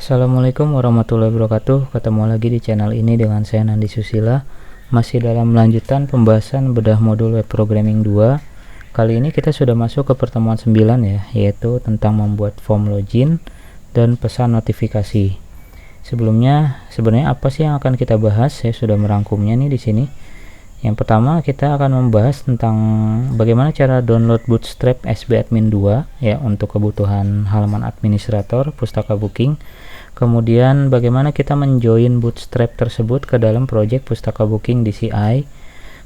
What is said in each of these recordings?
Assalamualaikum warahmatullahi wabarakatuh. Ketemu lagi di channel ini dengan saya Nandi Susila. Masih dalam lanjutan pembahasan bedah modul web programming 2. Kali ini kita sudah masuk ke pertemuan 9 ya, yaitu tentang membuat form login dan pesan notifikasi. Sebelumnya sebenarnya apa sih yang akan kita bahas? Saya sudah merangkumnya nih di sini. Yang pertama kita akan membahas tentang bagaimana cara download Bootstrap SB Admin 2 ya untuk kebutuhan halaman administrator Pustaka Booking. Kemudian bagaimana kita menjoin Bootstrap tersebut ke dalam project Pustaka Booking di CI.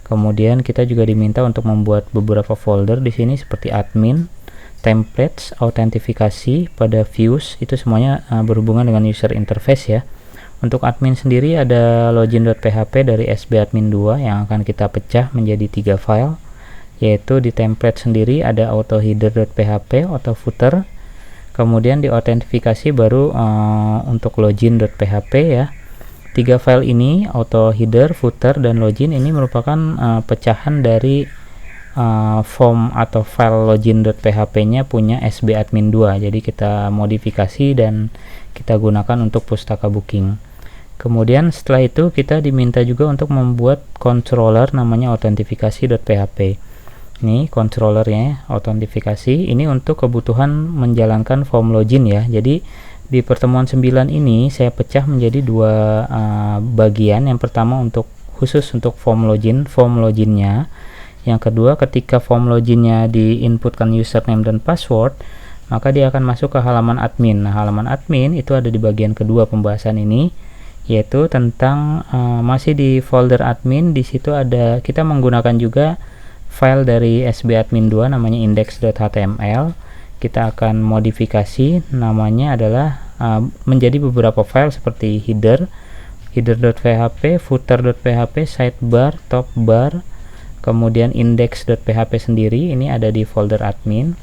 Kemudian kita juga diminta untuk membuat beberapa folder di sini seperti admin, templates, autentifikasi pada views, itu semuanya berhubungan dengan user interface ya. Untuk admin sendiri ada login.php dari SB Admin 2 yang akan kita pecah menjadi 3 file, yaitu di template sendiri ada autoheader.php, auto-footer, kemudian di autentifikasi baru untuk login.php ya. 3 file ini, autoheader, footer, dan login, ini merupakan pecahan dari form atau file login.php nya punya SB Admin 2, jadi kita modifikasi dan kita gunakan untuk Pustaka Booking. Kemudian setelah itu kita diminta juga untuk membuat controller namanya autentifikasi.php. Ini controllernya, autentifikasi, ini untuk kebutuhan menjalankan form login ya. Jadi di pertemuan 9 ini saya pecah menjadi 2 bagian. Yang pertama khusus untuk form loginnya. Yang kedua, ketika form loginnya diinputkan username dan password, maka dia akan masuk ke halaman admin. Nah, halaman admin itu ada di bagian kedua pembahasan ini, yaitu tentang masih di folder admin. Di situ ada, kita menggunakan juga file dari SB Admin 2 namanya index.html. Kita akan modifikasi, namanya adalah menjadi beberapa file seperti header.php, footer.php, sidebar, topbar, kemudian index.php sendiri, ini ada di folder admin.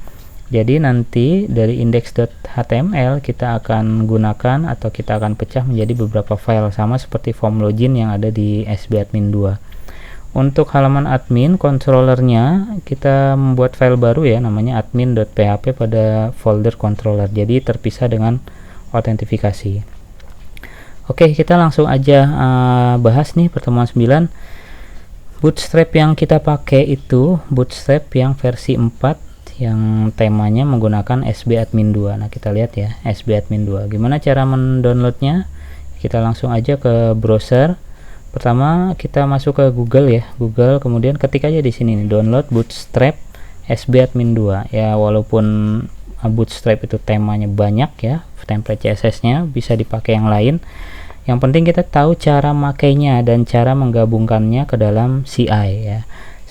Jadi nanti dari index.html kita akan gunakan atau kita akan pecah menjadi beberapa file sama seperti form login yang ada di SB Admin 2. Untuk halaman admin, controllernya kita membuat file baru ya, namanya admin.php pada folder controller. Jadi terpisah dengan autentifikasi. Oke, kita langsung aja bahas nih pertemuan 9. Bootstrap yang kita pakai itu Bootstrap yang versi 4 yang temanya menggunakan SB Admin 2. Nah, kita lihat ya, SB Admin 2. Gimana cara mendownloadnya? Kita langsung aja ke browser. Pertama kita masuk ke Google ya, Google, kemudian ketik aja di sini nih, download Bootstrap SB Admin 2. Ya, walaupun Bootstrap itu temanya banyak ya, template CSS-nya bisa dipakai yang lain. Yang penting kita tahu cara makainya dan cara menggabungkannya ke dalam CI ya.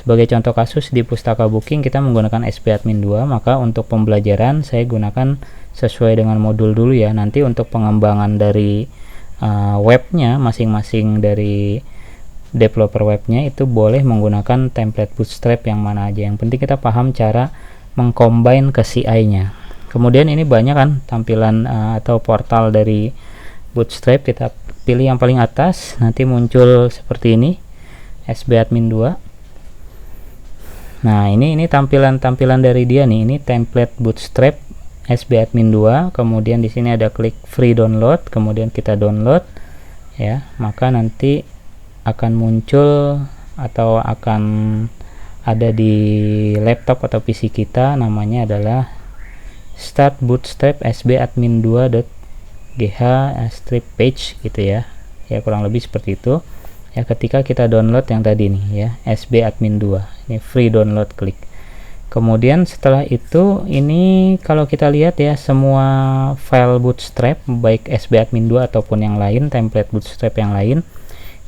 Sebagai contoh kasus di Pustaka Booking kita menggunakan SB Admin 2, maka untuk pembelajaran saya gunakan sesuai dengan modul dulu ya. Nanti untuk pengembangan dari webnya masing-masing dari developer webnya itu boleh menggunakan template Bootstrap yang mana aja. Yang penting kita paham cara mengcombine ke CI-nya. Kemudian ini banyak kan tampilan atau portal dari Bootstrap. Kita pilih yang paling atas, nanti muncul seperti ini, SB Admin 2. Nah, ini tampilan dari dia nih. Ini template Bootstrap SB Admin 2. Kemudian di sini ada klik free download, kemudian kita download ya. Maka nanti akan muncul atau akan ada di laptop atau PC kita, namanya adalah start bootstrap SB Admin 2.gh strip page gitu ya. Ya, kurang lebih seperti itu. Ya, ketika kita download yang tadi nih ya, SB Admin 2, ini free download, klik. Kemudian setelah itu, ini kalau kita lihat ya, semua file Bootstrap baik SB Admin 2 ataupun yang lain, template Bootstrap yang lain,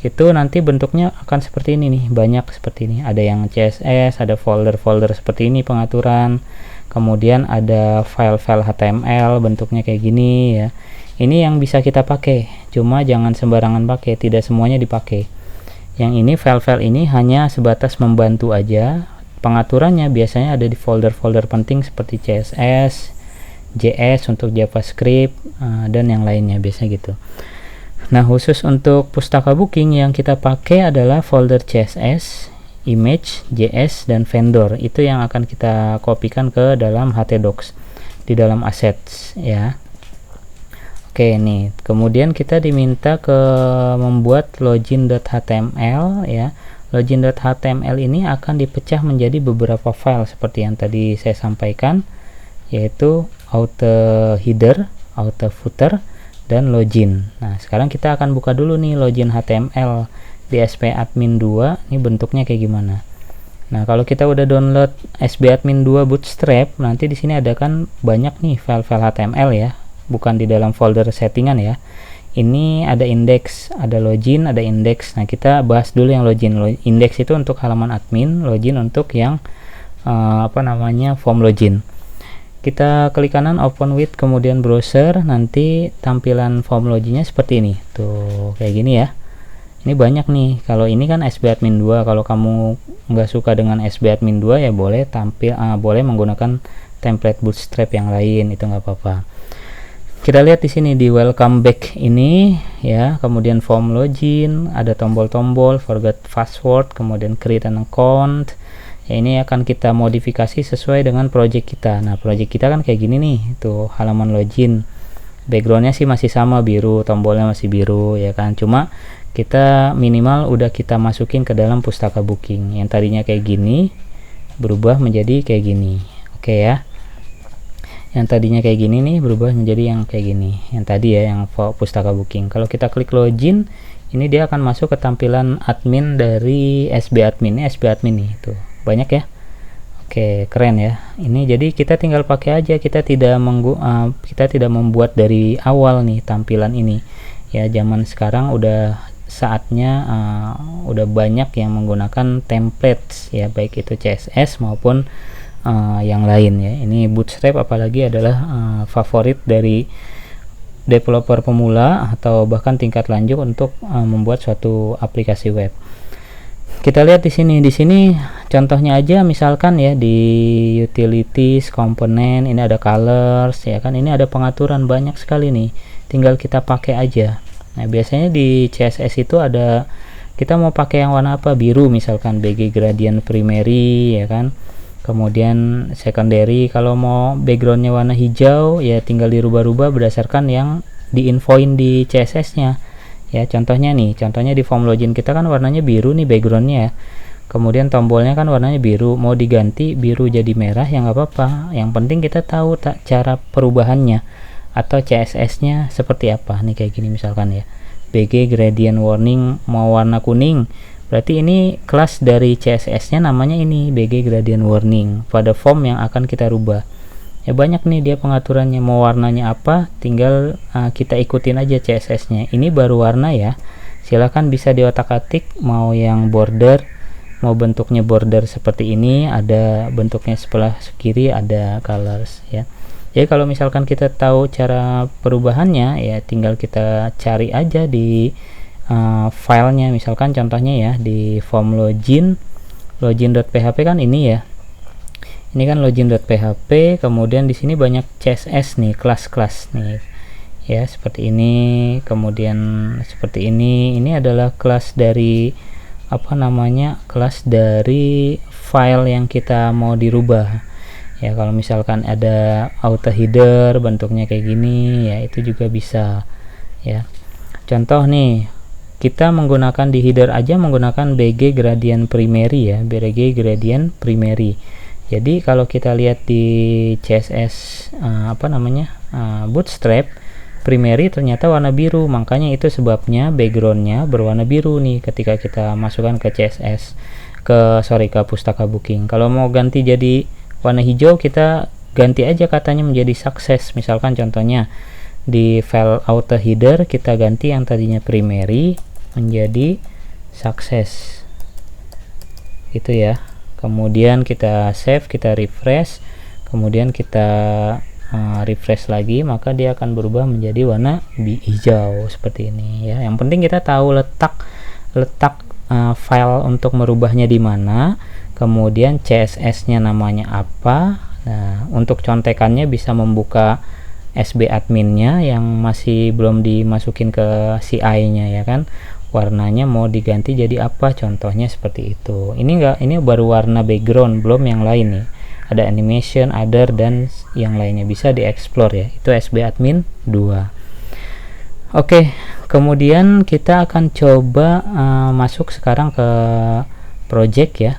itu nanti bentuknya akan seperti ini nih, banyak seperti ini. Ada yang CSS, ada folder-folder seperti ini pengaturan, kemudian ada file-file HTML bentuknya kayak gini ya. Ini yang bisa kita pakai, cuma jangan sembarangan pakai, tidak semuanya dipakai. Yang ini, file-file ini hanya sebatas membantu aja. Pengaturannya biasanya ada di folder-folder penting seperti CSS, JS untuk JavaScript, dan yang lainnya biasa gitu. Nah, khusus untuk Pustaka Booking yang kita pakai adalah folder CSS, image, JS, dan vendor. Itu yang akan kita kopikan ke dalam htdocs di dalam assets ya. Oke nih, kemudian kita diminta ke membuat login.html ya. Login.html ini akan dipecah menjadi beberapa file seperti yang tadi saya sampaikan, yaitu auto header, auto footer, dan login. Nah, sekarang kita akan buka dulu nih login HTML di SBadmin 2. Ini bentuknya kayak gimana? Nah, kalau kita udah download SBadmin 2 Bootstrap, nanti di sini ada kan banyak nih file-file HTML ya, bukan di dalam folder settingan ya. Ini ada index, ada login, ada index. Nah, kita bahas dulu yang login. Index itu untuk halaman admin, login untuk yang form login. Kita klik kanan open with, kemudian browser, nanti tampilan form loginnya seperti ini. Tuh, kayak gini ya. Ini banyak nih. Kalau ini kan SBadmin 2. Kalau kamu nggak suka dengan SBadmin 2 ya boleh boleh menggunakan template Bootstrap yang lain, itu nggak apa-apa. Kita lihat di sini di welcome back ini ya, kemudian form login, ada tombol-tombol forgot password, kemudian create an account. Ya, ini akan kita modifikasi sesuai dengan project kita. Nah, project kita kan kayak gini nih, tuh halaman login. Backgroundnya sih masih sama, biru, tombolnya masih biru ya kan. Cuma kita minimal udah kita masukin ke dalam pustaka booking. Yang tadinya kayak gini berubah menjadi kayak gini. Oke ya. Yang tadinya kayak gini nih berubah menjadi yang kayak gini, yang tadi ya, yang pustaka booking. Kalau kita klik login, ini dia akan masuk ke tampilan admin dari SBadmin. Ini SBadmin nih, tuh banyak ya. Oke, keren ya. Ini jadi kita tinggal pakai aja, kita tidak membuat dari awal nih tampilan ini ya. Zaman sekarang udah saatnya udah banyak yang menggunakan templates ya, baik itu CSS maupun yang lain ya. Ini Bootstrap apalagi adalah favorit dari developer pemula atau bahkan tingkat lanjut untuk membuat suatu aplikasi web. Kita lihat di sini contohnya aja, misalkan ya di utilities, komponen, ini ada colors ya kan, ini ada pengaturan banyak sekali nih, tinggal kita pakai aja. Nah, biasanya di CSS itu ada, kita mau pakai yang warna apa, biru misalkan, BG gradient primary ya kan. Kemudian secondary, kalau mau backgroundnya warna hijau ya tinggal dirubah-rubah berdasarkan yang diinfoin di CSS nya ya. Contohnya di form login kita kan warnanya biru nih backgroundnya ya, kemudian tombolnya kan warnanya biru, mau diganti biru jadi merah ya nggak apa-apa, yang penting kita tahu cara perubahannya atau CSS nya seperti apa nih. Kayak gini misalkan ya, BG gradient warning mau warna kuning, berarti ini kelas dari CSS nya namanya ini BG gradient warning pada form yang akan kita rubah ya. Banyak nih dia pengaturannya, mau warnanya apa tinggal kita ikutin aja CSS nya. Ini baru warna ya, silahkan bisa diotak-atik, mau yang border, mau bentuknya border seperti ini, ada bentuknya sebelah kiri ada colors ya. Jadi kalau misalkan kita tahu cara perubahannya ya tinggal kita cari aja di filenya, misalkan contohnya ya di form login.php kan ini ya, ini kan login.php, kemudian di sini banyak CSS nih, kelas-kelas nih ya, seperti ini, kemudian seperti ini adalah kelas dari kelas dari file yang kita mau dirubah ya. Kalau misalkan ada auto header bentuknya kayak gini ya, itu juga bisa ya. Contoh nih, kita menggunakan di header aja menggunakan BG gradient primary ya, BG gradient primary. Jadi kalau kita lihat di CSS Bootstrap, primary ternyata warna biru, makanya itu sebabnya backgroundnya berwarna biru nih ketika kita masukkan ke CSS ke pustaka booking. Kalau mau ganti jadi warna hijau, kita ganti aja katanya menjadi success. Misalkan contohnya di file auto header kita ganti yang tadinya primary menjadi success gitu ya. Kemudian kita save, kita refresh, kemudian kita refresh lagi, maka dia akan berubah menjadi warna hijau seperti ini ya. Yang penting kita tahu letak file untuk merubahnya di mana, kemudian CSS nya namanya apa. Nah, untuk contekannya bisa membuka SBadmin nya yang masih belum dimasukin ke CI nya ya kan, warnanya mau diganti jadi apa, contohnya seperti itu. Ini baru warna background, belum yang lain nih, ada animation, other, dan yang lainnya bisa dieksplor ya. Itu SBadmin 2. Oke, kemudian kita akan coba masuk sekarang ke project ya.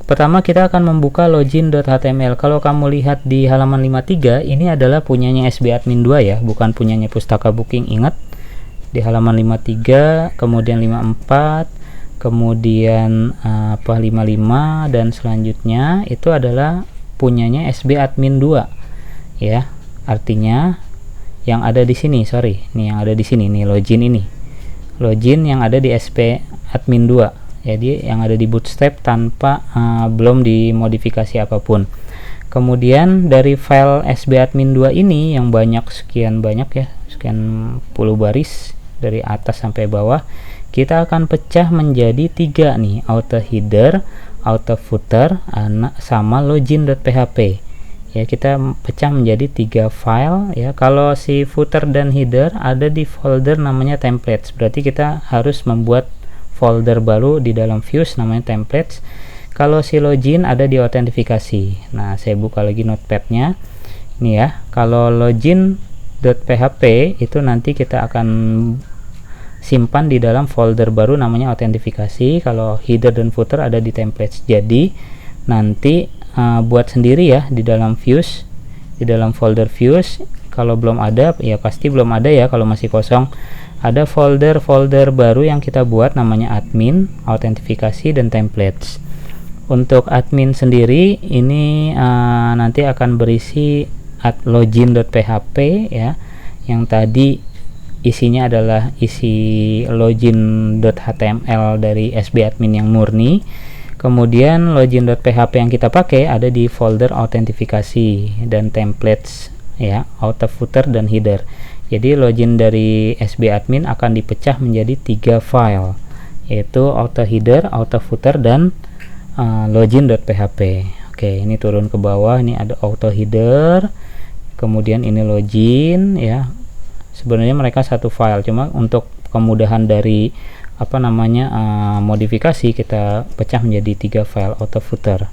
Pertama kita akan membuka login.html. Kalau kamu lihat di halaman 53, ini adalah punyanya SBadmin 2 ya, bukan punyanya Pustaka Booking. Ingat, di halaman 53, kemudian 54, kemudian 55 dan selanjutnya itu adalah punyanya SBadmin 2 ya. Artinya yang ada di sini, yang ada di sini nih, login yang ada di SBadmin 2. Jadi yang ada di Bootstrap tanpa belum dimodifikasi apapun. Kemudian dari file SBadmin 2 ini yang sekian banyak ya, sekian puluh baris dari atas sampai bawah, kita akan pecah menjadi 3 nih, auto header, auto footer, sama login.php. Ya, kita pecah menjadi 3 file ya. Kalau si footer dan header ada di folder namanya templates, berarti kita harus membuat folder baru di dalam views namanya templates. Kalau si login ada di autentifikasi. Nah, saya buka lagi notepadnya ini ya. Kalau login.php itu nanti kita akan simpan di dalam folder baru namanya autentifikasi. Kalau header dan footer ada di templates. Jadi nanti buat sendiri ya di dalam views, di dalam folder views. Kalau belum ada ya pasti belum ada ya, kalau masih kosong ada folder-folder baru yang kita buat namanya admin, autentifikasi, dan templates. Untuk admin sendiri ini nanti akan berisi login.php ya, yang tadi isinya adalah isi login.html dari SBadmin yang murni. Kemudian login.php yang kita pakai ada di folder autentifikasi dan templates ya, auto footer dan header. Jadi login dari SBadmin akan dipecah menjadi 3 file, yaitu auto header, auto footer, dan login.php. Oke, ini turun ke bawah, ini ada auto header, kemudian ini login ya. Sebenarnya mereka satu file, cuma untuk kemudahan dari modifikasi kita pecah menjadi 3 file auto footer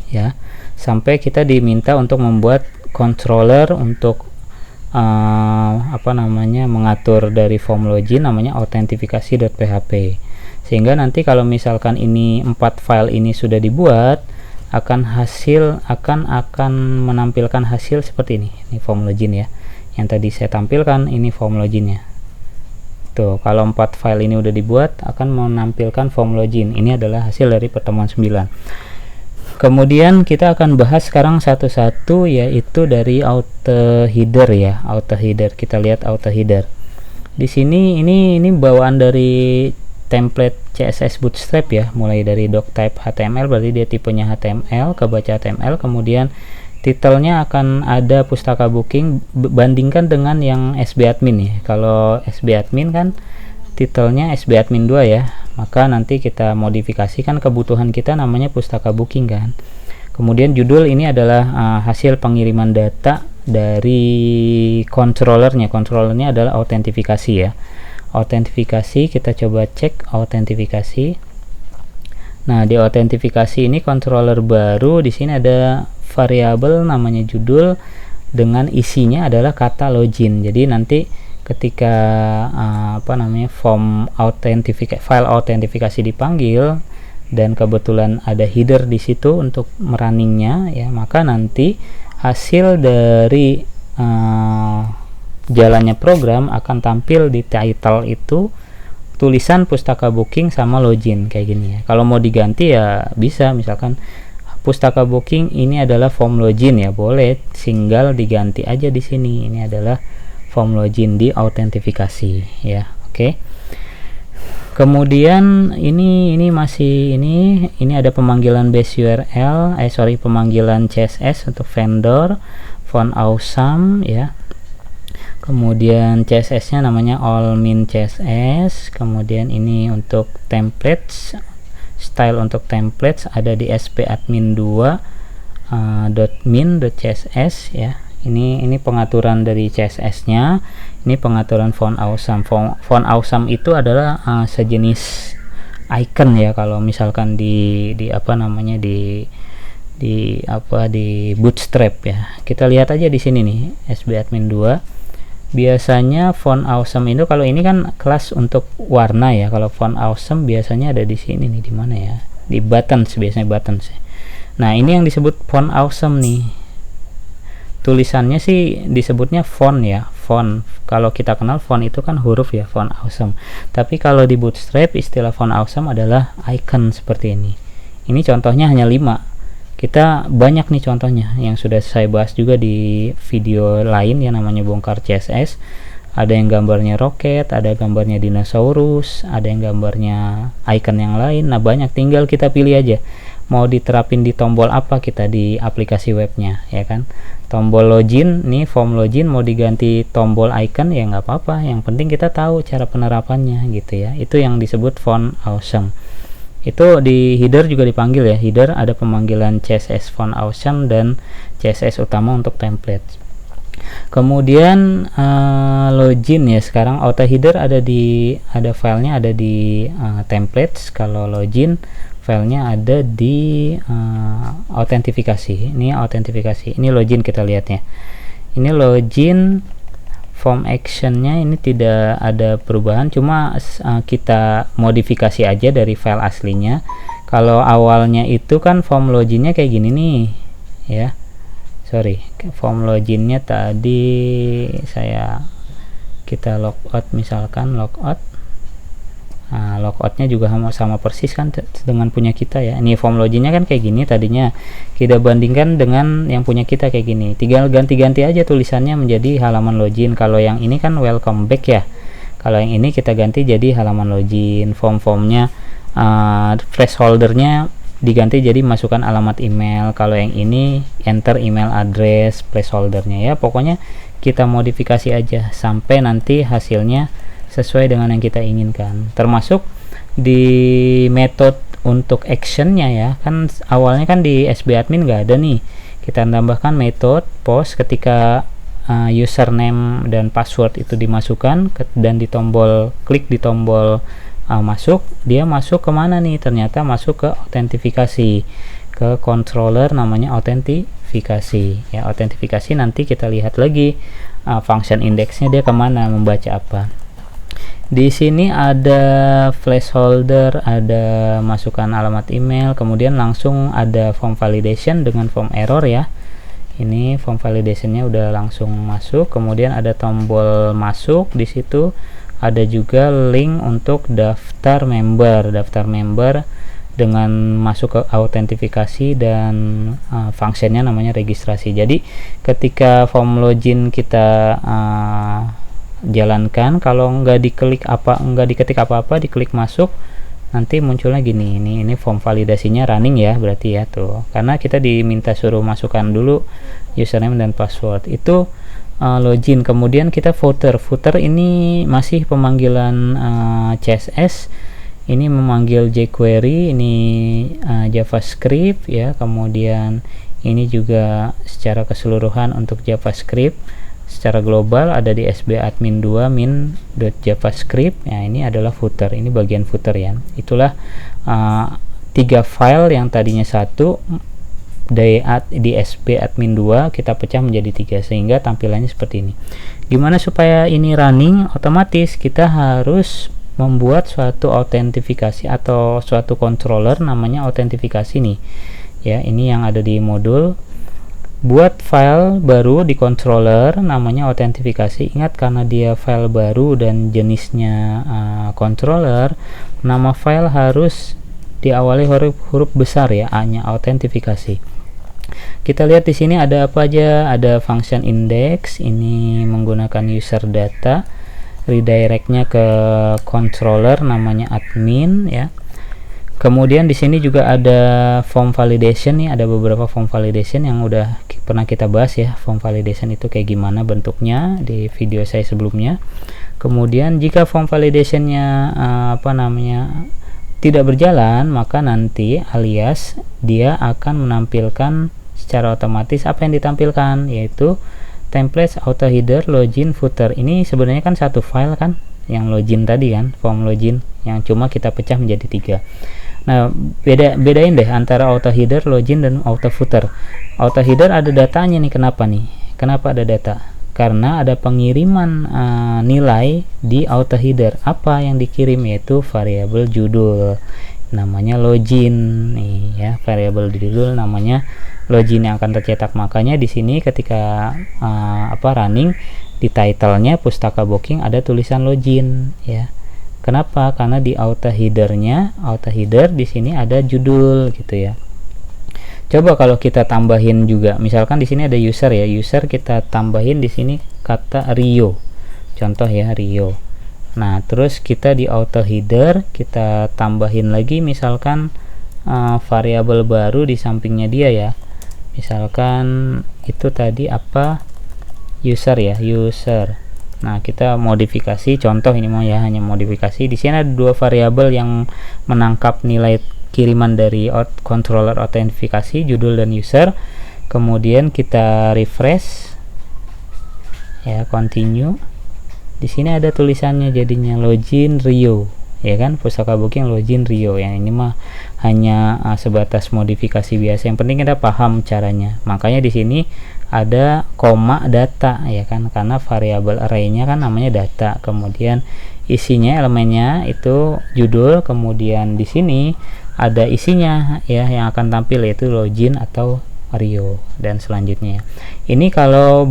ya, sampai kita diminta untuk membuat controller untuk mengatur dari form login namanya autentifikasi.php, sehingga nanti kalau misalkan ini 4 file ini sudah dibuat akan menampilkan hasil seperti ini form login ya, yang tadi saya tampilkan. Ini form loginnya tuh. Kalau 4 file ini udah dibuat akan menampilkan form login. Ini adalah hasil dari pertemuan 9. Kemudian kita akan bahas sekarang satu-satu, yaitu dari auto header ya. Auto header, kita lihat auto header. Di sini ini bawaan dari template CSS Bootstrap ya, mulai dari doctype HTML, berarti dia tipenya HTML, kebaca HTML. Kemudian titelnya akan ada Pustaka Booking, bandingkan dengan yang SBadmin ya. Kalau SBadmin kan titelnya SBadmin 2 ya, maka nanti kita modifikasikan, kebutuhan kita namanya Pustaka Booking kan. Kemudian judul ini adalah hasil pengiriman data dari controllernya. Controllernya adalah autentifikasi ya. Autentifikasi, kita coba cek autentifikasi. Nah, di autentifikasi ini controller baru, di sini ada variabel namanya judul dengan isinya adalah kata login. Jadi nanti ketika file autentifikasi dipanggil dan kebetulan ada header di situ untuk merunningnya ya, maka nanti hasil dari jalannya program akan tampil di title itu tulisan Pustaka Booking sama login kayak gini ya. Kalau mau diganti ya bisa, misalkan Pustaka Booking ini adalah form login ya, boleh tinggal diganti aja di sini. Ini adalah form login di autentifikasi ya. Oke. Kemudian ini ada pemanggilan base URL, pemanggilan CSS untuk vendor, font awesome ya. Kemudian CSS-nya namanya all-min CSS. Kemudian ini untuk templates, style untuk templates ada di SBadmin 2 .min.css ya. Ini pengaturan dari CSS-nya. Ini pengaturan font awesome. Font awesome itu adalah sejenis icon ya, kalau misalkan di Bootstrap ya. Kita lihat aja di sini nih, SBadmin 2 biasanya font awesome itu, kalau ini kan kelas untuk warna ya, kalau font awesome biasanya ada di sini nih, di mana ya, di buttons, biasanya buttons. Nah ini yang disebut font awesome nih, tulisannya sih disebutnya font ya, font. Kalau kita kenal font itu kan huruf ya, font awesome. Tapi kalau di Bootstrap istilah font awesome adalah icon seperti ini. Ini contohnya hanya 5. Kita banyak nih contohnya yang sudah saya bahas juga di video lain yang namanya bongkar CSS. Ada yang gambarnya roket, ada gambarnya dinosaurus, ada yang gambarnya icon yang lain. Nah banyak, tinggal kita pilih aja mau diterapin di tombol apa kita di aplikasi webnya, ya kan. Tombol login nih, form login mau diganti tombol icon ya nggak apa-apa, yang penting kita tahu cara penerapannya gitu ya. Itu yang disebut font awesome. Itu di header juga dipanggil ya, header ada pemanggilan CSS font awesome dan CSS utama untuk template. Kemudian login ya, sekarang auto header ada filenya ada di templates. Kalau login filenya ada di autentifikasi. Ini autentifikasi, ini login, kita lihat ya. Ini login form actionnya ini tidak ada perubahan, cuma kita modifikasi aja dari file aslinya. Kalau awalnya itu kan form loginnya kayak gini nih ya, sorry, form loginnya tadi kita logout, misalkan logout. Nah, logoutnya juga sama persis kan dengan punya kita ya. Ini form loginnya kan kayak gini tadinya, kita bandingkan dengan yang punya kita kayak gini. Tinggal ganti-ganti aja tulisannya menjadi halaman login. Kalau yang ini kan welcome back ya, kalau yang ini kita ganti jadi halaman login. Form-formnya placeholdernya diganti jadi masukkan alamat email. Kalau yang ini enter email address placeholdernya ya. Pokoknya kita modifikasi aja sampai nanti hasilnya sesuai dengan yang kita inginkan. Termasuk di metode untuk actionnya ya, kan awalnya kan di SB admin nggak ada nih, kita tambahkan metode post ketika username dan password itu dimasukkan dan di tombol klik di tombol masuk, dia masuk kemana nih, ternyata masuk ke autentifikasi, ke controller namanya autentifikasi ya. Autentifikasi nanti kita lihat lagi function indexnya dia kemana, membaca apa. Di sini ada placeholder, ada masukkan alamat email, kemudian langsung ada form validation dengan form error ya. Ini form validationnya udah langsung masuk. Kemudian ada tombol masuk, di situ ada juga link untuk daftar member. Daftar member dengan masuk ke autentifikasi dan functionnya namanya registrasi. Jadi ketika form login kita jalankan, kalau nggak diketik apa-apa, diklik masuk, nanti munculnya gini. Ini form validasinya running ya, berarti ya tuh, karena kita diminta suruh masukkan dulu username dan password. Itu login. Kemudian kita footer ini masih pemanggilan CSS, ini memanggil jQuery, ini JavaScript ya. Kemudian ini juga secara keseluruhan untuk JavaScript. Secara global ada di SB admin 2 min.javascript ya. Ini adalah footer, ini bagian footer ya. Itulah 3 file yang tadinya satu di SB admin 2 kita pecah menjadi 3 sehingga tampilannya seperti ini. Gimana supaya ini running otomatis? Kita harus membuat suatu autentifikasi atau suatu controller namanya autentifikasi nih ya. Ini yang ada di modul. Buat file baru di controller namanya autentifikasi. Ingat, karena dia file baru dan jenisnya controller, nama file harus diawali huruf besar ya, A-nya, autentifikasi. Kita lihat di sini ada apa aja. Ada function index, ini menggunakan user data, redirectnya ke controller namanya admin ya. Kemudian di sini juga ada form validation nih, ada beberapa form validation yang udah pernah kita bahas ya. Form validation itu kayak gimana bentuknya di video saya sebelumnya. Kemudian jika form validationnya tidak berjalan, maka nanti alias dia akan menampilkan secara otomatis apa yang ditampilkan, yaitu templates, auto header, login, footer. Ini sebenarnya kan satu file kan, yang login tadi kan, form login yang cuma kita pecah menjadi 3. Nah, bedain deh antara auto header, login, dan auto footer. Auto header ada datanya nih. Kenapa nih? Kenapa ada data? karena ada pengiriman nilai di auto header. Apa yang dikirim? Yaitu variabel judul, namanya login nih ya, variabel judul namanya login yang akan tercetak. Makanya di sini ketika running, di title-nya Pustaka Booking ada tulisan login ya. Kenapa? Karena di auto header di sini ada judul gitu ya. Coba kalau kita tambahin juga, misalkan di sini ada user ya, user kita tambahin di sini kata Rio, contoh ya Rio. Nah terus kita di auto header kita tambahin lagi misalkan variabel baru di sampingnya dia ya, misalkan itu tadi apa, user ya, user. Nah kita modifikasi, contoh ini mau ya, hanya modifikasi. Di sini ada dua variabel yang menangkap nilai kiriman dari controller autentifikasi, judul dan user. Kemudian kita refresh ya, continue. Di sini ada tulisannya jadinya login Rio ya kan, Pustaka Booking login Rio. Yang ini mah hanya sebatas modifikasi biasa, yang penting kita paham caranya. Makanya di sini ada koma data ya kan, karena variabel array-nya kan namanya data, kemudian isinya elemennya itu judul, kemudian di sini ada isinya ya yang akan tampil yaitu login atau Rio dan selanjutnya. Ini kalau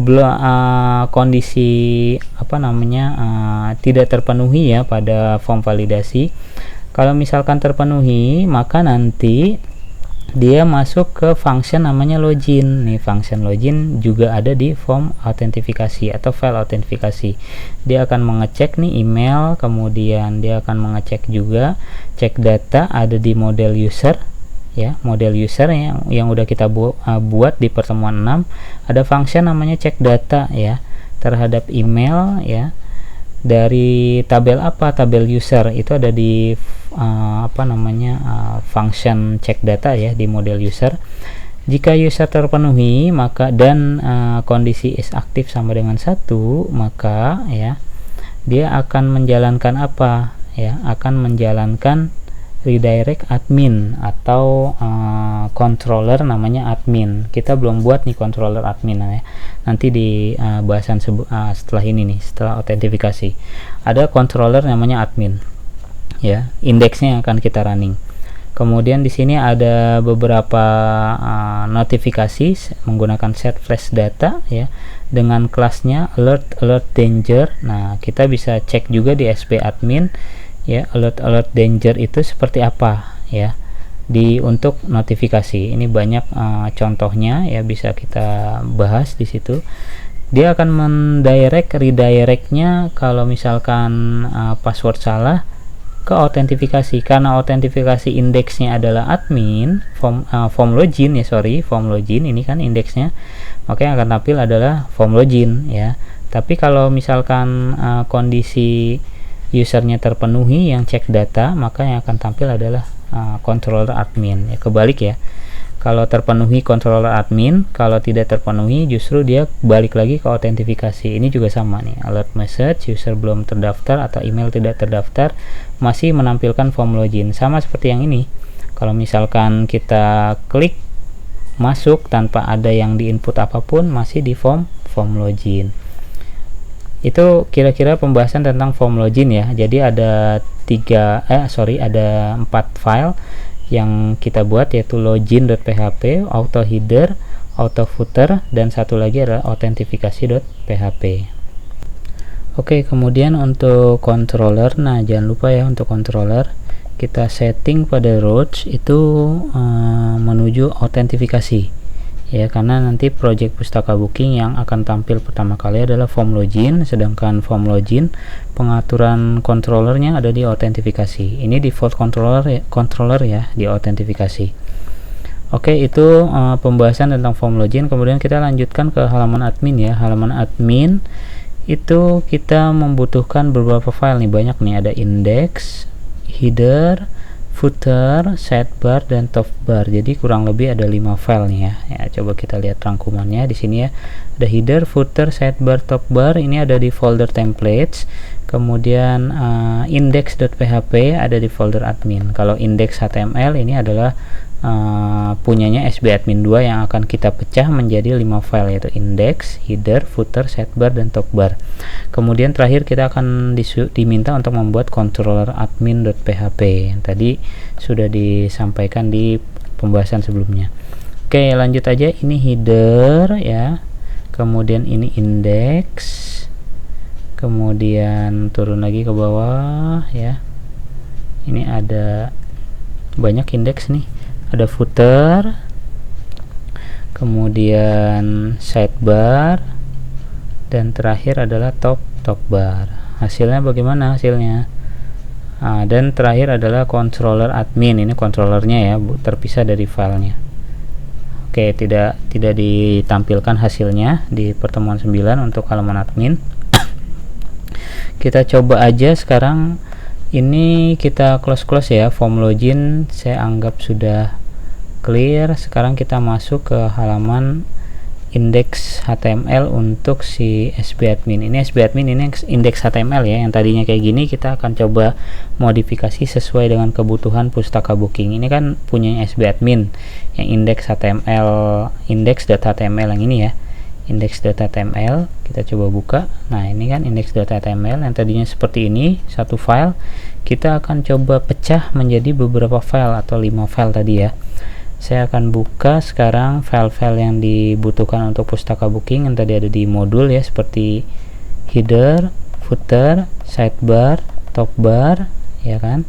kondisi tidak terpenuhi ya pada form validasi. Kalau misalkan terpenuhi, maka nanti dia masuk ke function namanya login. Nih function login juga ada di form autentifikasi atau file autentifikasi. Dia akan mengecek nih email, kemudian dia akan mengecek juga cek data ada di model user ya, model user yang udah kita buat di pertemuan 6. Ada function namanya cek data ya terhadap email ya, dari tabel apa, tabel user itu ada di function cek data ya di model user. Jika user terpenuhi maka dan kondisi is aktif sama dengan 1, maka ya dia akan menjalankan apa ya, akan menjalankan redirect admin atau controller namanya admin. Kita belum buat nih controller admin ya, nanti di bahasan setelah ini nih, setelah autentifikasi ada controller namanya admin ya, indeksnya yang akan kita running. Kemudian di sini ada beberapa notifikasi menggunakan set flash data ya, dengan kelasnya alert danger. Nah kita bisa cek juga di sp admin ya, alert danger itu seperti apa ya untuk notifikasi. Ini banyak contohnya ya, bisa kita bahas di situ. Dia akan redirectnya kalau misalkan password salah ke autentifikasi, karena autentifikasi indeksnya adalah admin form login ini kan indeksnya, maka yang akan tampil adalah form login ya. Tapi kalau misalkan kondisi usernya terpenuhi yang cek data, maka yang akan tampil adalah controller admin ya, kebalik ya. Kalau terpenuhi controller admin, kalau tidak terpenuhi justru dia balik lagi ke autentifikasi. Ini juga sama nih, alert message user belum terdaftar atau email tidak terdaftar, masih menampilkan form login. Sama seperti yang ini, kalau misalkan kita klik masuk tanpa ada yang diinput apapun, masih di form login. Itu kira-kira pembahasan tentang form login ya. Jadi ada 4 file yang kita buat, yaitu login.php, auto header, auto footer, dan satu lagi adalah autentifikasi.php. Oke, kemudian untuk controller, nah jangan lupa ya untuk controller kita setting pada routes itu menuju autentifikasi ya, karena nanti project Pustaka Booking yang akan tampil pertama kali adalah form login, sedangkan form login pengaturan controllernya ada di autentifikasi. Ini default controller ya di autentifikasi. Oke, itu pembahasan tentang form login. Kemudian kita lanjutkan ke halaman admin ya. Halaman admin itu kita membutuhkan beberapa file nih, banyak nih, ada index, header, footer, sidebar, dan top bar. Jadi kurang lebih ada 5 file nih ya. Coba kita lihat rangkumannya di sini ya. Ada header, footer, sidebar, top bar. Ini ada di folder templates. Kemudian index.php ada di folder admin. Kalau index HTML ini adalah punyanya SBadmin 2 yang akan kita pecah menjadi 5 file, yaitu index, header, footer, sidebar, dan top-bar. Kemudian terakhir kita akan diminta untuk membuat controller admin.php yang tadi sudah disampaikan di pembahasan sebelumnya. Oke, lanjut aja. Ini header ya, kemudian ini index, kemudian turun lagi ke bawah ya. Ini ada banyak indeks nih, ada footer, kemudian sidebar, dan terakhir adalah top bar. Hasilnya bagaimana hasilnya? Dan terakhir adalah controller admin. Ini controllernya ya, terpisah dari filenya. Oke, tidak ditampilkan hasilnya di pertemuan 9 untuk halaman admin. Kita coba aja sekarang. Ini kita close ya, form login saya anggap sudah clear. Sekarang kita masuk ke halaman index HTML untuk si SBadmin. Ini SBadmin, ini index HTML ya, yang tadinya kayak gini kita akan coba modifikasi sesuai dengan kebutuhan pustaka booking. Ini kan punya SBadmin yang index HTML, index.html yang ini ya, index.html. Kita coba buka. Nah, ini kan index.html yang tadinya seperti ini, satu file. Kita akan coba pecah menjadi beberapa file atau 5 file tadi ya. Saya akan buka sekarang file-file yang dibutuhkan untuk pustaka booking yang tadi ada di modul ya, seperti header, footer, sidebar, top bar ya kan.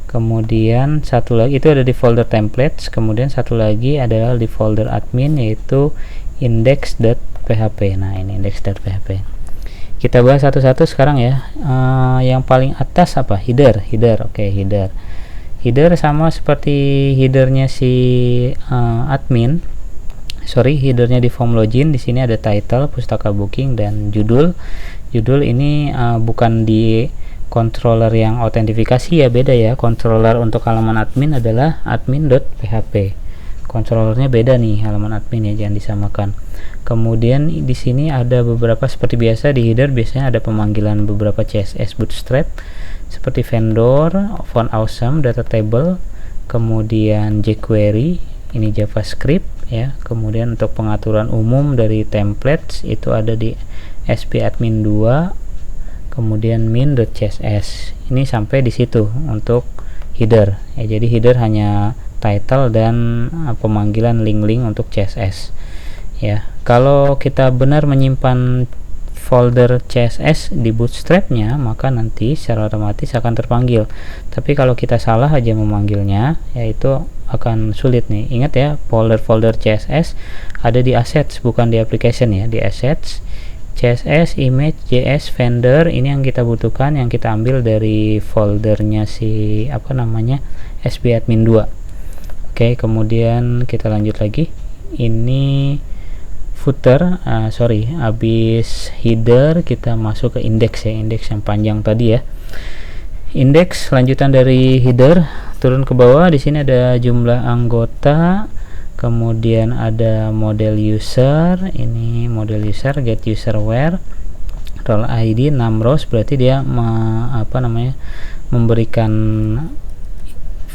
Kemudian satu lagi itu ada di folder templates, kemudian satu lagi adalah di folder admin yaitu index.php. Nah, ini index.php. Kita bahas satu-satu sekarang ya. Yang paling atas apa? Header. Oke, header sama seperti headernya si headernya di form login. Di sini ada title, pustaka booking, dan judul ini bukan di controller yang autentifikasi ya, beda ya. Controller untuk halaman admin adalah admin.php, controllernya beda nih, halaman admin ya, jangan disamakan. Kemudian di sini ada beberapa, seperti biasa di header biasanya ada pemanggilan beberapa CSS bootstrap seperti vendor, font awesome, data table, kemudian jQuery, ini JavaScript ya. Kemudian untuk pengaturan umum dari templates itu ada di SBadmin 2, kemudian min.css. Ini sampai di situ untuk header ya. Jadi header hanya title dan pemanggilan link-link untuk CSS ya. Kalau kita benar menyimpan folder CSS di bootstrapnya, maka nanti secara otomatis akan terpanggil. Tapi kalau kita salah aja memanggilnya, yaitu akan sulit nih. Ingat ya, folder CSS ada di assets, bukan di application ya. Di assets, CSS, image, JS, vendor, ini yang kita butuhkan, yang kita ambil dari foldernya si SBadmin 2. Oke, kemudian kita lanjut lagi. Ini footer, habis header kita masuk ke index ya, index yang panjang tadi ya. Index lanjutan dari header, turun ke bawah. Di sini ada jumlah anggota, kemudian ada model user, ini model user, get user where, role ID, 6 rows, berarti dia memberikan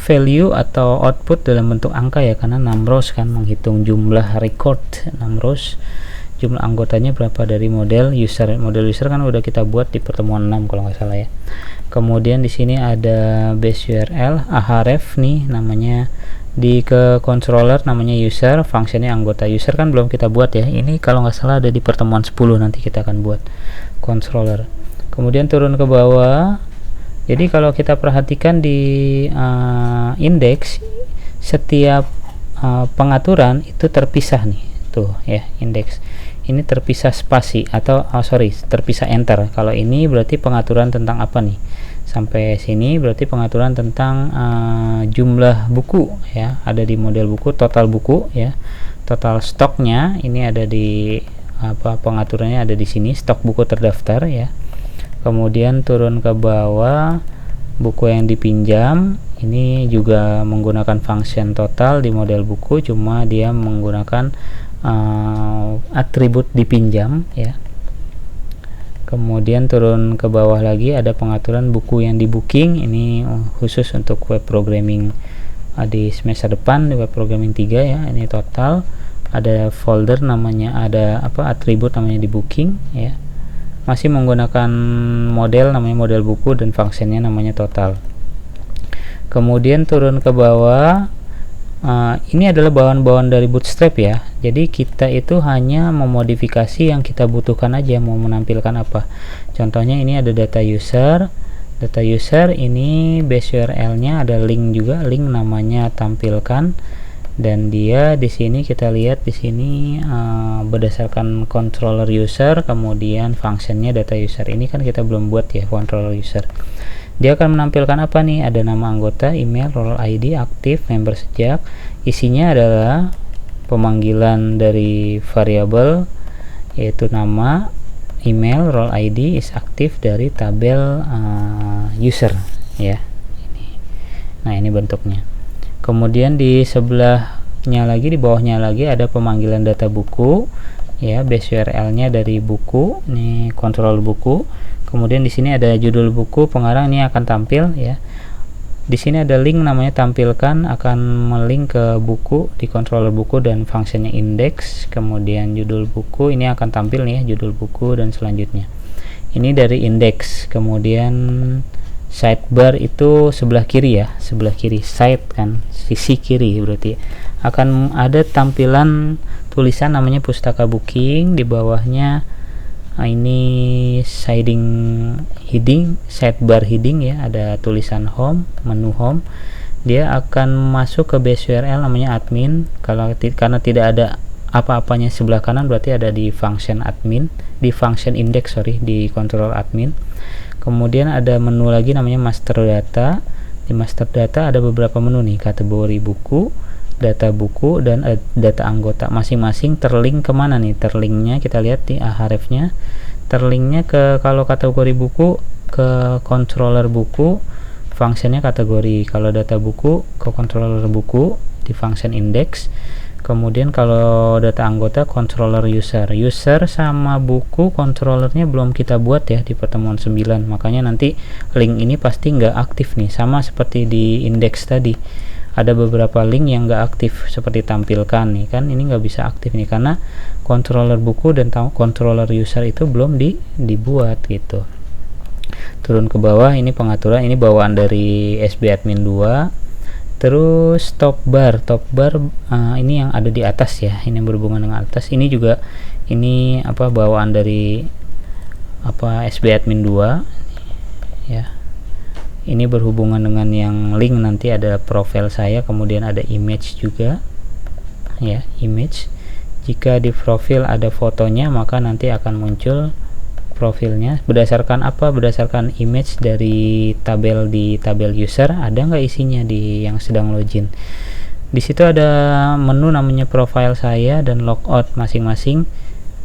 value atau output dalam bentuk angka ya, karena 6 rows kan, menghitung jumlah record 6 rows. Jumlah anggotanya berapa dari model user kan udah kita buat di pertemuan 6 kalau nggak salah ya. Kemudian di sini ada base URL, ahref nih namanya, di ke controller namanya user, fungsinya anggota. User kan belum kita buat ya, ini kalau nggak salah ada di pertemuan 10, nanti kita akan buat controller. Kemudian turun ke bawah. Jadi kalau kita perhatikan di index, setiap pengaturan itu terpisah nih, tuh ya, index ini terpisah spasi atau terpisah enter. Kalau ini berarti pengaturan tentang apa nih, sampai sini berarti pengaturan tentang jumlah buku ya, ada di model buku, total buku ya, total stoknya ini ada di pengaturannya ada di sini, stok buku terdaftar ya. Kemudian turun ke bawah, buku yang dipinjam ini juga menggunakan function total di model buku, cuma dia menggunakan atribut dipinjam ya. Kemudian turun ke bawah lagi ada pengaturan buku yang di booking, ini khusus untuk web programming di semester depan di web programming 3 ya. Ini total, ada folder namanya, ada atribut namanya di booking ya, masih menggunakan model namanya model buku dan fungsinya namanya total. Kemudian turun ke bawah, ini adalah bawaan-bawaan dari Bootstrap ya. Jadi kita itu hanya memodifikasi yang kita butuhkan aja, mau menampilkan apa. Contohnya ini ada data user. Data user ini base URL-nya ada link juga, link namanya tampilkan, dan dia di sini kita lihat di sini berdasarkan controller user, kemudian functionnya data user. Ini kan kita belum buat ya controller user. Dia akan menampilkan apa nih? Ada nama anggota, email, role ID, aktif, member sejak. Isinya adalah pemanggilan dari variabel yaitu nama, email, role ID, is aktif dari tabel user ya. Nah ini bentuknya. Kemudian di sebelahnya lagi, di bawahnya lagi ada pemanggilan data buku ya, base URL-nya dari buku, ini kontrol buku. Kemudian di sini ada judul buku, pengarang, ini akan tampil ya. Di sini ada link namanya tampilkan, akan melink ke buku di controller buku dan fungsinya index. Kemudian judul buku ini akan tampil nih ya, judul buku dan selanjutnya. Ini dari index. Kemudian sidebar itu sebelah kiri ya, sebelah kiri, side kan sisi kiri, berarti akan ada tampilan tulisan namanya pustaka booking. Di bawahnya ini sidebar heading ya, ada tulisan home, menu home. Dia akan masuk ke base URL namanya admin. Karena tidak ada apa-apanya sebelah kanan, berarti ada di function admin, di function index di control admin. Kemudian ada menu lagi namanya master data. Di master data ada beberapa menu nih, kategori buku, data buku, dan data anggota. Masing-masing terlink kemana nih? Terlinknya kita lihat di href-nya, terlinknya ke, kalau kategori buku ke controller buku, fungsinya kategori. Kalau data buku ke controller buku di function index. Kemudian kalau data anggota controller user. User sama buku controllernya belum kita buat ya di pertemuan 9, makanya nanti link ini pasti nggak aktif nih, sama seperti di index tadi. Ada beberapa link yang nggak aktif seperti tampilkan nih kan, ini nggak bisa aktif nih karena controller buku dan controller user itu belum dibuat gitu. Turun ke bawah, ini pengaturan, ini bawaan dari SB admin 2. Terus top bar ini yang ada di atas ya, ini yang berhubungan dengan atas. Ini juga ini bawaan dari SB admin 2 ya. Ini berhubungan dengan yang link, nanti ada profil saya, kemudian ada image juga ya, image. Jika di profil ada fotonya, maka nanti akan muncul profilnya. Berdasarkan apa? Berdasarkan image dari tabel, di tabel user ada nggak isinya di yang sedang login. Di situ ada menu namanya profile saya dan logout, masing-masing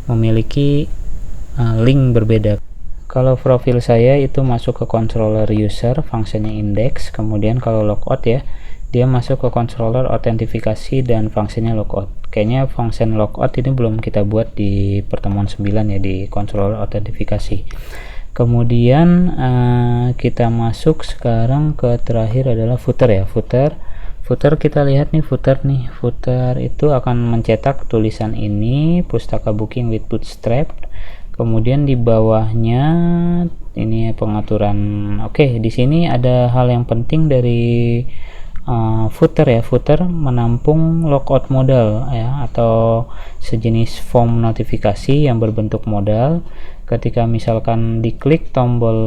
memiliki link berbeda. Kalau profil saya itu masuk ke controller user, fungsinya index. Kemudian kalau logout ya, dia masuk ke controller autentifikasi dan fungsinya logout. Kayaknya function logout ini belum kita buat di pertemuan 9 ya, di controller autentifikasi. Kemudian kita masuk sekarang ke terakhir adalah footer ya. Footer kita lihat nih, footer itu akan mencetak tulisan ini, pustaka booking with Bootstrap. Kemudian di bawahnya ini pengaturan. Oke, di sini ada hal yang penting dari footer ya. Footer menampung logout modal ya, atau sejenis form notifikasi yang berbentuk modal. Ketika misalkan diklik tombol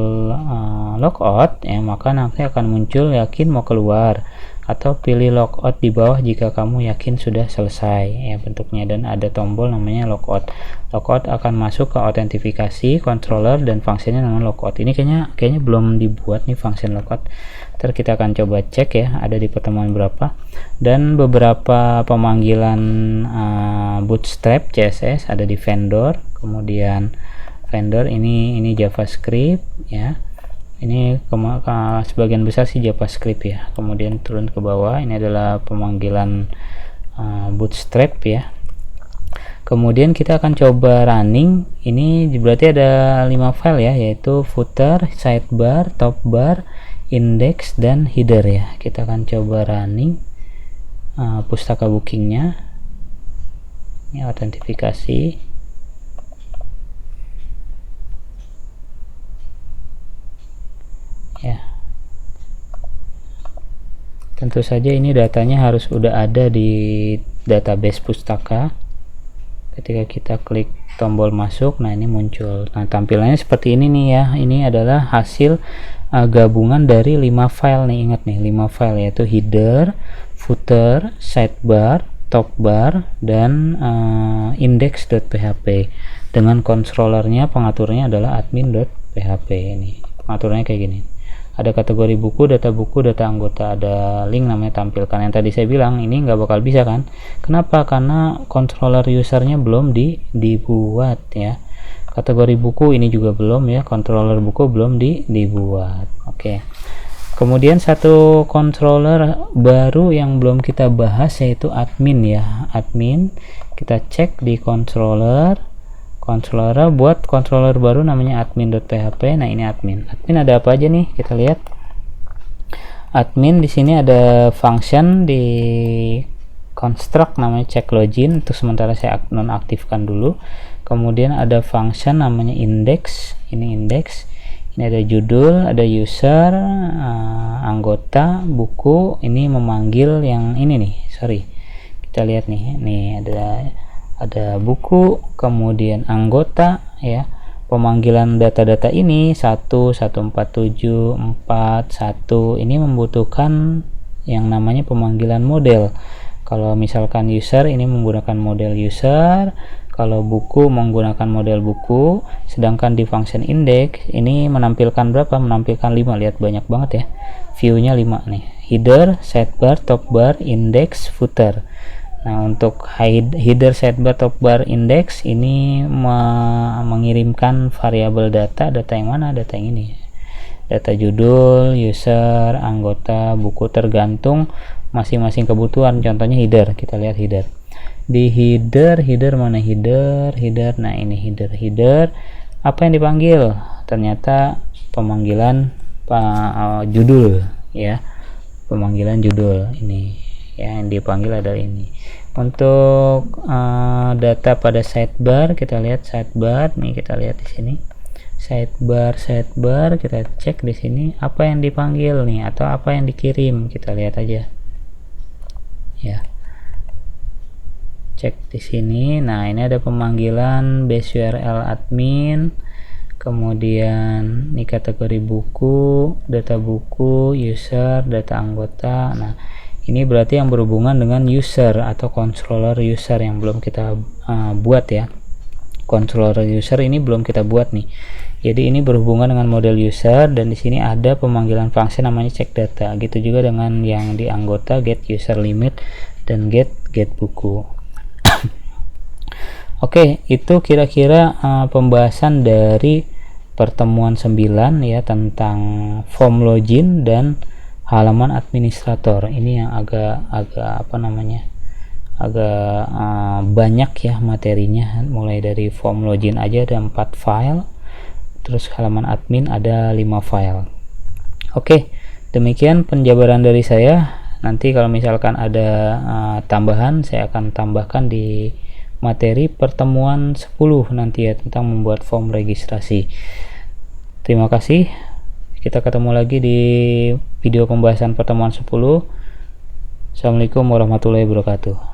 logout ya, maka nanti akan muncul yakin mau keluar, atau pilih logout di bawah jika kamu yakin sudah selesai ya bentuknya, dan ada tombol namanya logout. Logout akan masuk ke autentifikasi controller dan fungsinya namanya logout. Ini kayaknya belum dibuat nih function logout. Ntar kita akan coba cek ya, ada di pertemuan berapa. Dan beberapa pemanggilan Bootstrap CSS ada di vendor. Kemudian vendor ini JavaScript ya. Ini sebagian besar sih JavaScript ya. Kemudian turun ke bawah, ini adalah pemanggilan Bootstrap ya. Kemudian kita akan coba running. Ini berarti ada 5 file ya, yaitu footer, sidebar, top bar, index, dan header ya. Kita akan coba running. pustaka bookingnya. Ini autentifikasi. Ya, tentu saja ini datanya harus udah ada di database pustaka. Ketika kita klik tombol masuk, nah ini muncul. Nah, tampilannya seperti ini nih ya. Ini adalah hasil gabungan dari 5 file nih. Ingat nih, 5 file yaitu header, footer, sidebar, top bar, dan index.php. Dengan controllernya, pengaturnya adalah admin.php. Ini pengaturnya kayak gini. Ada kategori buku, data anggota, ada link namanya tampilkan. Yang tadi saya bilang ini nggak bakal bisa kan? Kenapa? Karena controller usernya belum dibuat ya. Kategori buku ini juga belum ya, controller buku belum dibuat. Oke. Kemudian satu controller baru yang belum kita bahas yaitu admin ya. Admin, kita cek di controller buat controller baru namanya admin.php. Nah, ini admin ada apa aja nih, kita lihat. Admin di sini ada function di construct namanya check login, itu sementara saya nonaktifkan dulu. Kemudian ada function namanya index, ini index. Ini ada judul, ada user, anggota, buku. Ini memanggil yang ini nih, sorry, kita lihat nih ada buku, kemudian anggota ya. Pemanggilan data-data ini 11474 ini membutuhkan yang namanya pemanggilan model. Kalau misalkan user ini menggunakan model user, kalau buku menggunakan model buku, sedangkan di function index ini menampilkan berapa? Menampilkan 5. Lihat, banyak banget ya, view-nya 5 nih. Header, sidebar, top bar, index, footer. Nah, untuk header, sidebar, top bar, index ini mengirimkan variabel data yang mana? Data yang ini. Data judul, user, anggota, buku, tergantung masing-masing kebutuhan. Contohnya header, kita lihat header. Di header mana header? Nah, ini header. Apa yang dipanggil? Ternyata pemanggilan judul ya. Pemanggilan judul ini. Yang dipanggil adalah ini. Untuk data pada sidebar, kita lihat sidebar nih, kita lihat di sini sidebar, kita cek di sini apa yang dipanggil nih atau apa yang dikirim, kita lihat aja ya, cek di sini. Nah, ini ada pemanggilan base URL admin, kemudian ini kategori buku, data buku, user, data anggota. Nah, ini berarti yang berhubungan dengan user atau controller user yang belum kita buat ya. Controller user ini belum kita buat nih. Jadi ini berhubungan dengan model user, dan di sini ada pemanggilan function namanya check data. Gitu juga dengan yang di anggota, get user limit dan get buku. Oke, itu kira-kira pembahasan dari pertemuan 9 ya, tentang form login dan halaman administrator. Ini yang agak banyak ya materinya, mulai dari form login aja ada 4 file, terus halaman admin ada 5 file. Oke, demikian penjabaran dari saya. Nanti kalau misalkan ada tambahan, saya akan tambahkan di materi pertemuan 10 nanti ya, tentang membuat form registrasi. Terima kasih. Kita ketemu lagi di video pembahasan pertemuan 10. Assalamualaikum warahmatullahi wabarakatuh.